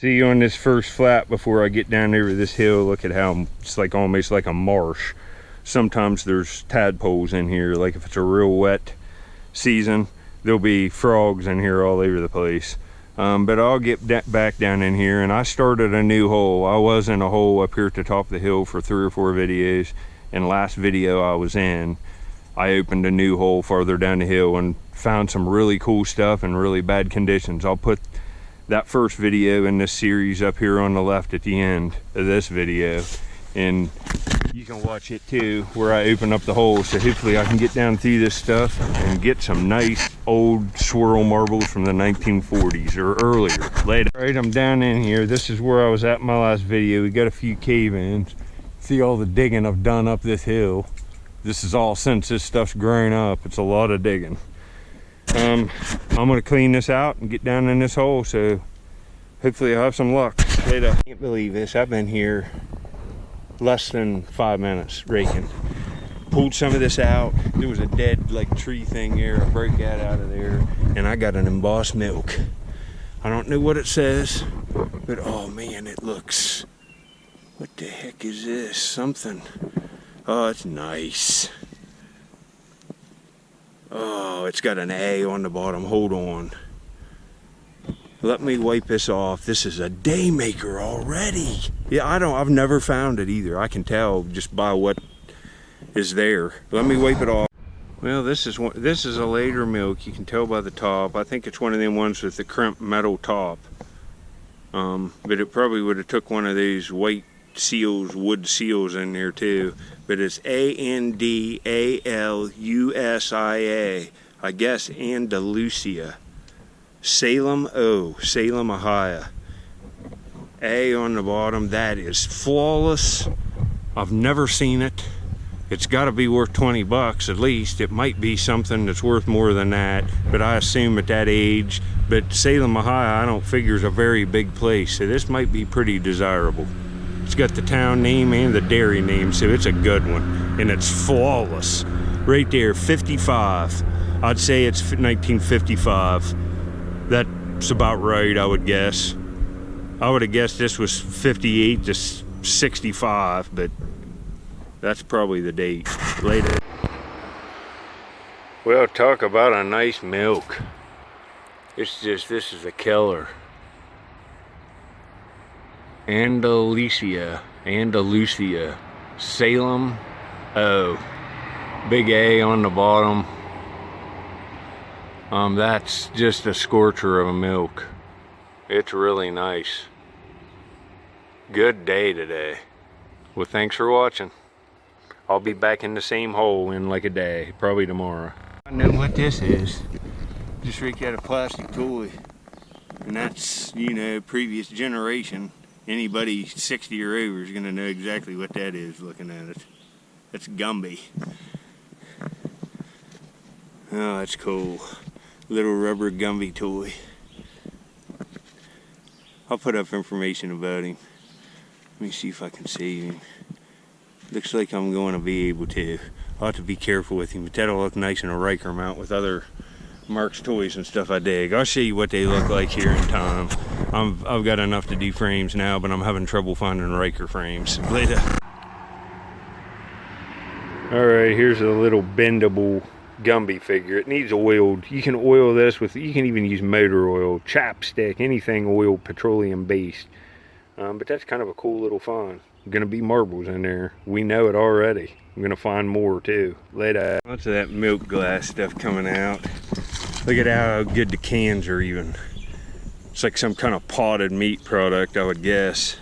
See you on this first flat before I get down over this hill. Look at how it's like almost like a marsh. Sometimes there's tadpoles in here. Like if it's a real wet season, there'll be frogs in here all over the place. But I'll get back down in here, and I started a new hole. I was in a hole up here at the top of the hill for 3 or 4 videos, and last video I was in, I opened a new hole farther down the hill and found some really cool stuff in really bad conditions. I'll put that first video in this series up here on the left at the end of this video, and you can watch it too where I open up the hole. So hopefully I can get down through this stuff and get some nice old swirl marbles from the 1940s or earlier. Later. All right, I'm down in here. This is where I was at in my last video. We got a few cave-ins. See all the digging I've done up this hill. This is all since this stuff's grown up. It's a lot of digging. I'm gonna clean this out and get down in this hole, so hopefully I'll have some luck. Later. I can't believe this. I've been here less than 5 minutes raking. Pulled some of this out. There was a dead like tree thing there. I broke that out of there, and I got an embossed milk. I don't know what it says, but oh man, it looks, what the heck is this? Something. Oh, it's nice. Oh, it's got an A on the bottom. Hold on. Let me wipe this off. This is a day maker already. Yeah, I've never found it either. I can tell just by what is there. Let me wipe it off. Well, this is a later milk. You can tell by the top. I think it's one of them ones with the crimped metal top. But it probably would have took one of these white seals, wood seals in there too. But it's Andalusia. I guess Andalusia. Salem, Salem, Ohio. A on the bottom. That is flawless. I've never seen it. It's got to be worth 20 bucks at least. It might be something that's worth more than that, but I assume at that age. But Salem, Ohio, I don't figure is a very big place, so this might be pretty desirable. It's got the town name and the dairy name, so it's a good one, and it's flawless. Right there, 55. I'd say it's 1955. That's about right, I would guess. I would have guessed this was 58 to 65, but that's probably the date. Later. Well, talk about a nice milk. This is a killer. Andalusia, Salem, big A on the bottom. That's just a scorcher of a milk. It's really nice. Good day today. Well, thanks for watching. I'll be back in the same hole in like a day, probably tomorrow. I know what this is. Just raked out a plastic toy. And that's, you know, previous generation. Anybody 60 or over is gonna know exactly what that is looking at it. That's Gumby. Oh, that's cool. Little rubber Gumby toy. I'll put up information about him. Let me see if I can save him. Looks like I'm going to be able to. I'll have to be careful with him, but that'll look nice in a Riker mount with other Marx toys and stuff I dig. I'll show you what they look like here in time. I've got enough to do frames now, but I'm having trouble finding Riker frames. Later. Alright, here's a little bendable Gumby figure. It needs oiled. You can oil this with, you can even use motor oil, chapstick, anything oil, petroleum based. But that's kind of a cool little find. Gonna be marbles in there. We know it already. I'm gonna find more too. Later. Lots of that milk glass stuff coming out. Look at how good the cans are even. It's like some kind of potted meat product, I would guess.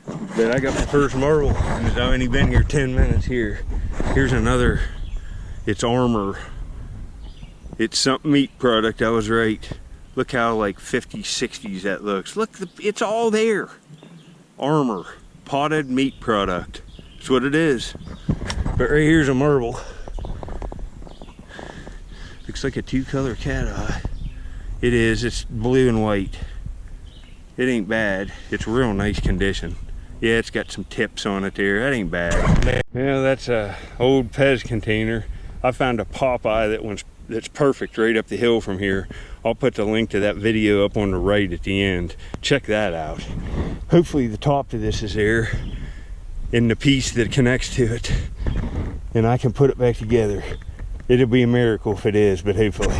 But I got my first marble, and I've only been here 10 minutes here. Here's another. It's armor. It's some meat product, I was right. Look how like 50s, 60s that looks. Look, it's all there. Armor, potted meat product. That's what it is. But right here's a marble. Looks like a 2-color cat eye. It is, it's blue and white. It ain't bad. It's real nice condition. Yeah, it's got some tips on it there. That ain't bad. Yeah, that's a old Pez container. I found a Popeye that was that's perfect right up the hill from here. I'll put the link to that video up on the right at the end. Check that out. Hopefully the top to this is there in the piece that connects to it, and I can put it back together. It'll be a miracle if it is, but hopefully.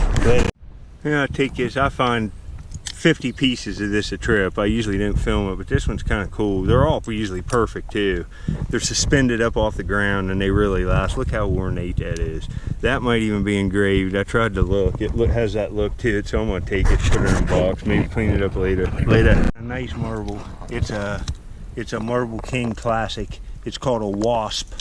Yeah, I take this, I find 50 pieces of this a trip. I usually don't film it, but this one's kind of cool. They're all usually perfect too. They're suspended up off the ground and they really last. Look how ornate that is. That might even be engraved. I tried to look. It has that look to it, so I'm gonna take it, put it in a box, maybe clean it up later. A nice marble. It's a Marble King classic. It's called a wasp.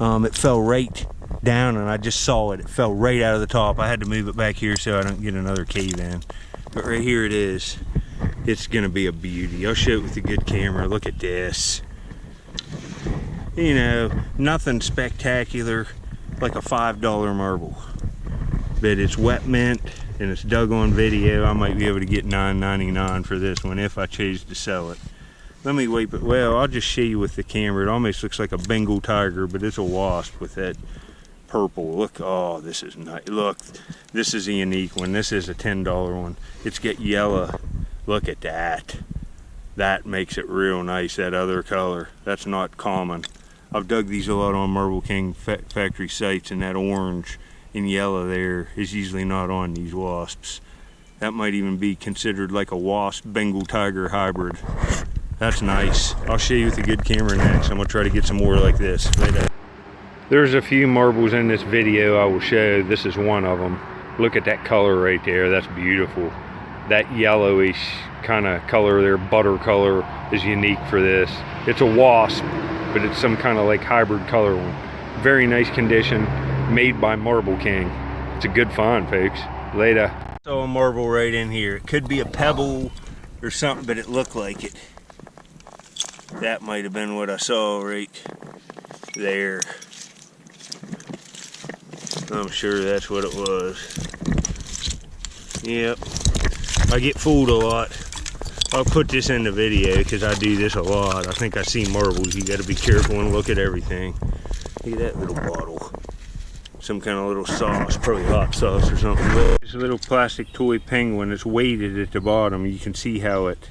It fell right down and I just saw it. It fell right out of the top. I had to move it back here so I don't get another cave in. But right here it is. It's gonna be a beauty. I'll show it with a good camera. Look at this. You know, nothing spectacular, like a $5 marble. But it's wet mint and it's dug on video. I might be able to get $9.99 for this one if I choose to sell it. Let me wait, but well, I'll just show you with the camera. It almost looks like a Bengal tiger, but it's a wasp with that purple. Look, oh, this is nice. Look, this is a unique one. This is a $10 one. It's got yellow. Look at that. That makes it real nice, that other color. That's not common. I've dug these a lot on Marble King factory sites, and that orange and yellow there is usually not on these wasps. That might even be considered like a wasp Bengal tiger hybrid. That's nice. I'll show you with a good camera next. I'm gonna try to get some more like this. There's a few marbles in this video I will show. This is one of them. Look at that color right there. That's beautiful. That yellowish kind of color there, butter color, is unique for this. It's a wasp, but it's some kind of like hybrid color one. Very nice condition, made by Marble King. It's a good find, folks. Later. Saw a marble right in here. It could be a pebble or something, but it looked like it. That might have been what I saw right there. I'm sure that's what it was. Yep. I get fooled a lot. I'll put this in the video because I do this a lot. I think I see marbles. You got to be careful and look at everything. Look at that little bottle. Some kind of little sauce, probably hot sauce or something. This little plastic toy penguin. It's weighted at the bottom. You can see how it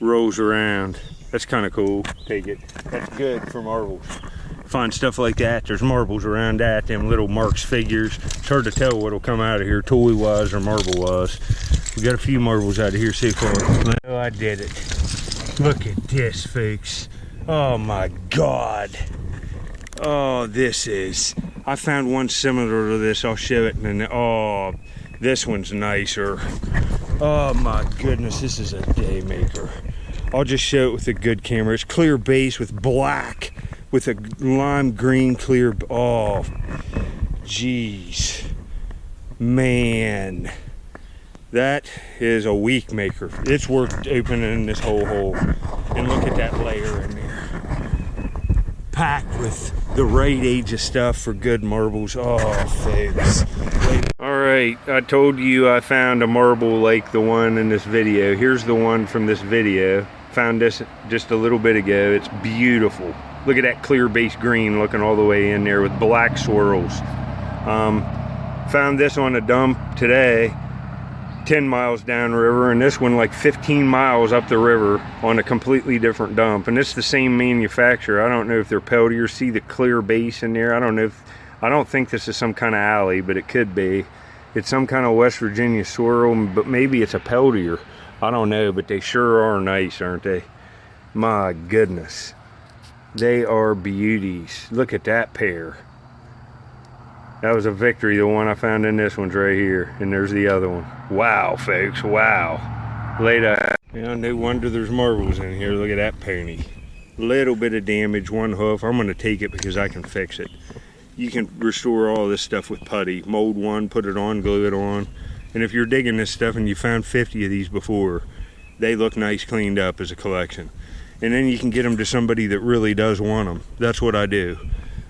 rolls around. That's kind of cool. Take it. That's good for marbles. Find stuff like that. There's marbles around that, them little Marx figures. It's hard to tell what'll come out of here, toy wise or marble wise. We got a few marbles out of here so far. Oh, I did it. Look at this, folks. Oh my God. Oh, this is, I found one similar to this. I'll show it, and then, oh, this one's nicer. Oh my goodness, this is a day maker. I'll just show it with a good camera. It's clear base with black, with a lime green clear. Oh, jeez, man, that is a week maker. It's worth opening this whole hole. And look at that layer in there, packed with the right age of stuff for good marbles. Oh, folks. All right, I told you I found a marble like the one in this video. Here's the one from this video. Found this just a little bit ago. It's beautiful. Look at that clear base green looking all the way in there with black swirls. Found this on a dump today, 10 miles downriver, and this one like 15 miles up the river on a completely different dump. And it's the same manufacturer. I don't know if they're Peltier. See the clear base in there? I don't think this is some kind of alley, but it could be. It's some kind of West Virginia swirl, but maybe it's a Peltier. I don't know, but they sure are nice, aren't they? My goodness. They are beauties. Look at that pair. That was a victory, the one I found in this one's right here. And there's the other one. Wow, folks, wow. Later. Yeah, no wonder there's marbles in here. Look at that pony. Little bit of damage, one hoof. I'm gonna take it because I can fix it. You can restore all this stuff with putty. Mold one, put it on, glue it on. And if you're digging this stuff and you found 50 of these before, they look nice cleaned up as a collection. And then you can get them to somebody that really does want them. That's what I do.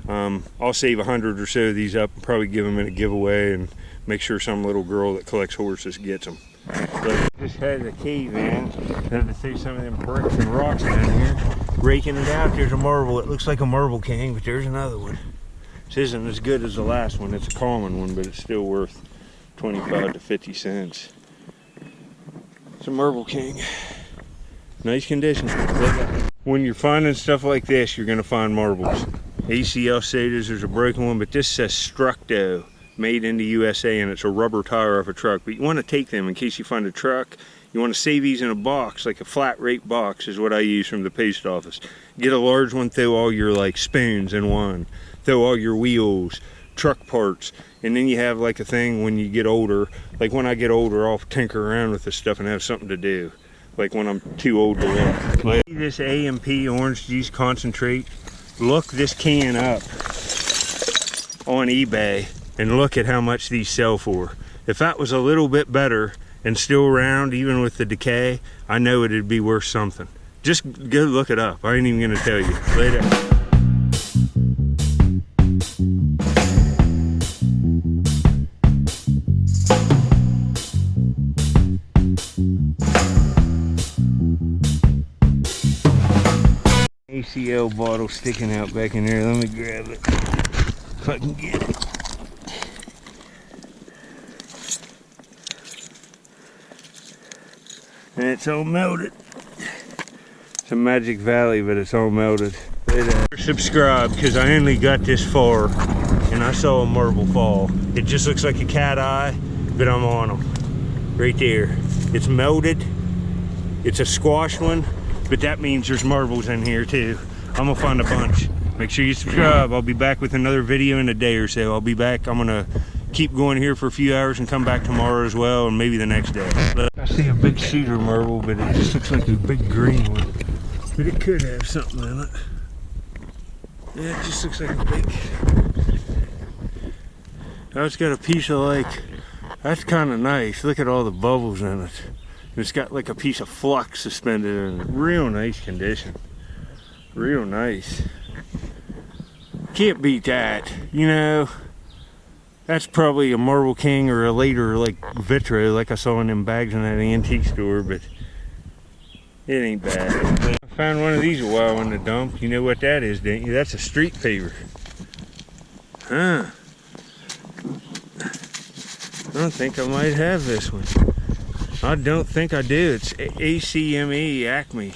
I'll save 100 or so of these up and probably give them in a giveaway and make sure some little girl that collects horses gets them. But just had a cave in. Had to see some of them bricks and rocks down here. Raking it out, there's a marble. It looks like a Marble King, but there's another one. This isn't as good as the last one. It's a common one, but it's still worth 25 to 50 cents. It's a Marble King. Nice condition. When you're finding stuff like this, you're gonna find marbles. ACL status, there's a broken one, but this says Structo, made in the USA, and it's a rubber tire of a truck. But you want to take them in case you find a truck. You want to save these in a box, like a flat rate box is what I use from the post office. Get a large one, throw all your like spoons in one, throw all your wheels, truck parts, and then you have like a thing when you get older. Like when I get older, I'll tinker around with this stuff and have something to do. Like when I'm too old to look. Like this A&P orange juice concentrate, look this can up on eBay and look at how much these sell for. If that was a little bit better and still around, even with the decay, I know it'd be worth something. Just go look it up. I ain't even gonna tell you. Later. ACL bottle sticking out back in there. Let me grab it if I can get it. And it's all melted. It's a Magic Valley, but it's all melted. Subscribe, because I only got this far and I saw a marble fall. It just looks like a cat eye, but I'm on them. Right there. It's melted. It's a squash one, but that means there's marbles in here too. I'm gonna find a bunch. Make sure you subscribe. I'll be back with another video in a day or so. I'll be back. I'm gonna keep going here for a few hours and come back tomorrow as well, and maybe the next day. I see a big cedar marble, but it just looks like a big green one. But it could have something in it. Yeah, it just looks like a big... Oh, it's got a piece of like... That's kind of nice. Look at all the bubbles in it. And it's got like a piece of flux suspended in it. Real nice condition. Real nice. Can't beat that, you know. That's probably a Marble King or a later like Vitro, like I saw in them bags in that antique store, but it ain't bad. I found one of these a while in the dump. You know what that is, don't you? That's a street paver. Huh. I don't think I might have this one. I don't think I do. It's ACME, Acme.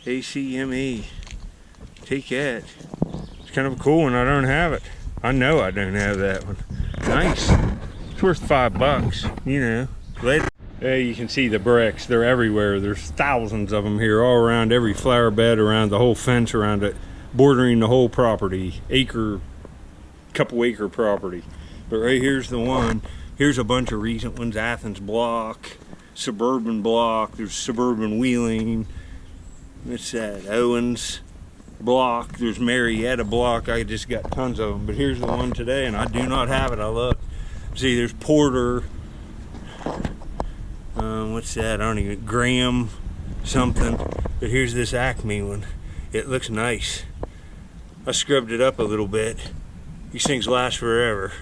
ACME. Take that. It's kind of a cool one. I don't have it. I know I don't have that one. Nice. It's worth $5, you know. Later. There you can see the bricks. They're everywhere. There's thousands of them here, all around every flower bed, around the whole fence around it, bordering the whole property. Couple acre property. But right here's the one. Here's a bunch of recent ones. Athens block, suburban block. There's suburban wheeling. What's that? Owens block. There's Marietta block. I just got tons of them, but here's the one today, and I do not have it. I looked. See, there's Porter. What's that? I don't even... Graham something. But here's this Acme one. It looks nice. I scrubbed it up a little bit. These things last forever.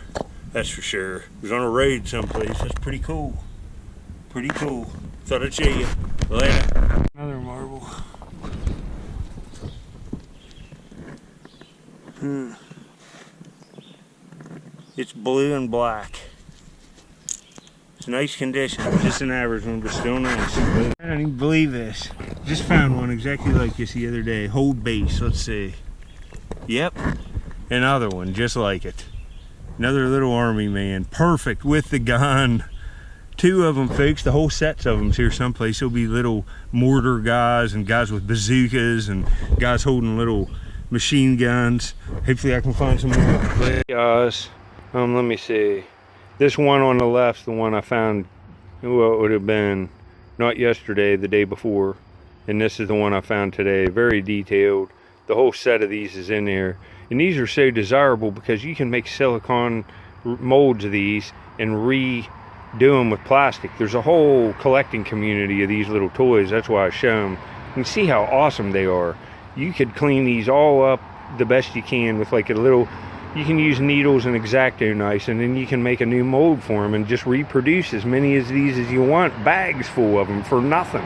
That's for sure. It was on a raid someplace. That's pretty cool. Pretty cool. Thought I'd show you. Later. Another marble. It's blue and black. It's nice condition. Just an average one, but still nice. I don't even believe this. Just found one exactly like this the other day. Hold base. Let's see. Yep. Another one just like it. Another little army man. Perfect with the gun. Two of them, folks. The whole sets of them's here someplace. There'll be little mortar guys and guys with bazookas and guys holding little machine guns. Hopefully I can find some more. Hey guys, let me see. This one on the left's the one I found, well, it would have been not yesterday, the day before. And this is the one I found today. Very detailed. The whole set of these is in there. And these are so desirable because you can make silicone molds of these and redo them with plastic. There's a whole collecting community of these little toys. That's why I show them. You can see how awesome they are. You could clean these all up the best you can with like a little, you can use needles and X-Acto knives, and then you can make a new mold for them and just reproduce as many of these as you want, bags full of them for nothing.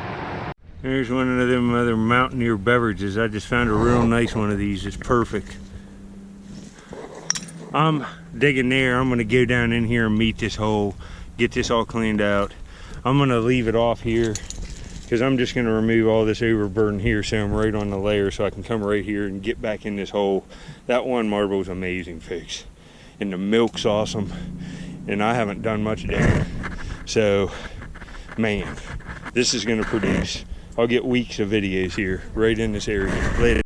There's one of them other Mountaineer beverages. I just found a real nice one of these. It's perfect. I'm digging there. I'm gonna go down in here and meet this hole, get this all cleaned out. I'm gonna leave it off here because I'm just gonna remove all this overburden here so I'm right on the layer so I can come right here and get back in this hole. That one marble is amazing, folks. And the milk's awesome. And I haven't done much down. So, man, this is gonna produce. I'll get weeks of videos here, right in this area. Later.